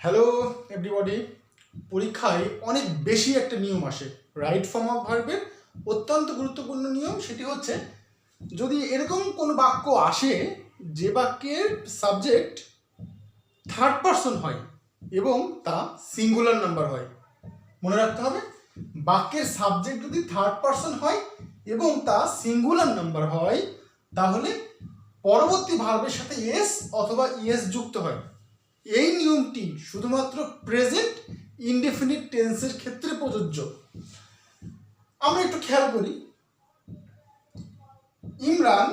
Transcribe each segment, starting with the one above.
Hello everybody. পরীক্ষায় অনেক বেশি একটা নিয়ম আসে রাইট ফর্ম অফ ভার্বের, অত্যন্ত গুরুত্বপূর্ণ নিয়ম। সেটি হচ্ছে, যদি এরকম কোনো বাক্য আসে যে বাক্যের সাবজেক্ট থার্ড পারসন হয় এবং তা সিঙ্গুলার নাম্বার হয়, মনে রাখতে হবে বাক্যের সাবজেক্ট যদি থার্ড পারসন হয় এবং তা সিঙ্গুলার নাম্বার হয়, তাহলে পরবর্তী ভার্বের সাথে এস অথবা ইএস যুক্ত হয়। এই নিয়মটি শুধুমাত্র প্রেজেন্ট ইনডেফিনিট টেন্সের ক্ষেত্রে প্রযোজ্য। আমরা একটু খেয়াল করি, ইমরান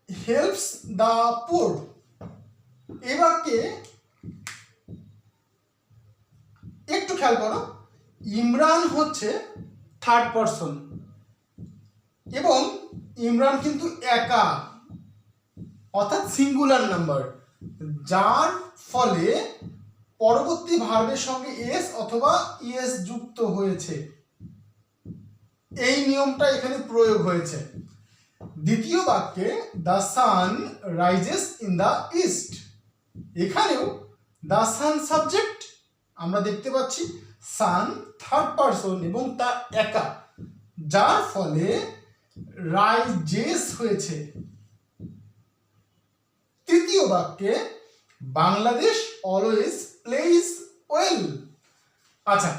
হেল্পস দ্য পুর। এ বাক্যে একটু খেয়াল করো, ইমরান হচ্ছে থার্ড পারসন এবং ইমরান কিন্তু একা, অর্থাৎ সিঙ্গুলার নাম্বার, যার ফলে পরবর্তী ভার্বের সঙ্গে এস অথবা ইএস যুক্ত হয়েছে। এই নিয়মটা এখানে প্রয়োগ হয়েছে। দ্বিতীয় বাক্যে the sun rises in the east, এখানেও দ্য সান সাবজেক্ট, আমরা দেখতে পাচ্ছি সান থার্ড পারসন এবং তা একা, যার ফলে রাইজেস হয়েছে। তৃতীয় বাক্যে বাংলাদেশ অলওয়েজ প্লেইজ ওয়েল। আচ্ছা,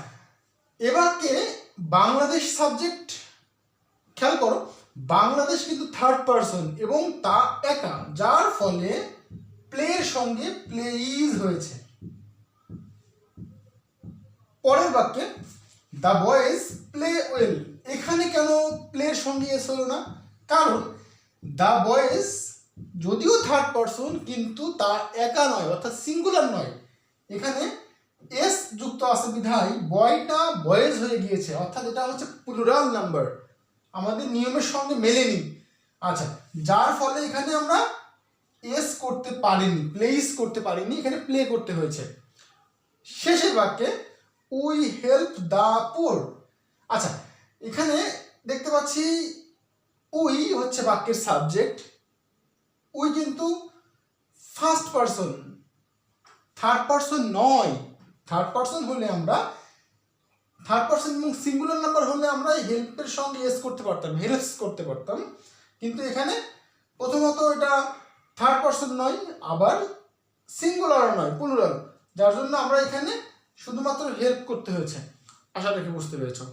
এ বাক্যে বাংলাদেশ সাবজেক্ট, খেয়াল করো বাংলাদেশ কিন্তু থার্ড পারসন এবং তা একা, যার ফলে প্লের সঙ্গে প্লেইজ হয়েছে। পরের বাক্যে দ্য বয়েজ প্লে ওয়েল, এখানে কেন প্লের সঙ্গে এস হলো না? কারণ দ্য বয়েজ যদিও থার্ড পারসন কিন্তু তা একা নয়, অর্থাৎ সিঙ্গুলার নয়, এখানে এস যুক্ত আছে বিধায় বয়টা বয়েজ হয়ে গিয়েছে, অর্থাৎ এটা হচ্ছে প্লুরাল নাম্বার, আমাদের নিয়মের সঙ্গে মেলেনি। আচ্ছা, যার ফলে এখানে আমরা এস করতে পারিনি, প্লেস করতে পারিনি, এখানে প্লে করতে হয়েছে। শেষের বাক্যে উই হেল্প দ্য পুর। আচ্ছা, এখানে দেখতে পাচ্ছি উই হচ্ছে বাক্যের সাবজেক্ট, উই কিন্তু ফার্স্ট পারসন, থার্ড পারসন নয়। থার্ড পারসন হলে আমরা, থার্ড পারসন এবং সিঙ্গুলার নাম্বার হলে আমরা হেল্পের সঙ্গে এস করতে পারতাম, হেল্পস করতে পারতাম, কিন্তু এখানে প্রথমত এটা থার্ড পারসন নয়, আবার সিঙ্গুলারও নয়, প্লুরাল, যার জন্য আমরা এখানে শুধুমাত্র হেল্প করতে হয়েছে। আশা রেখে বুঝতে পেরেছো।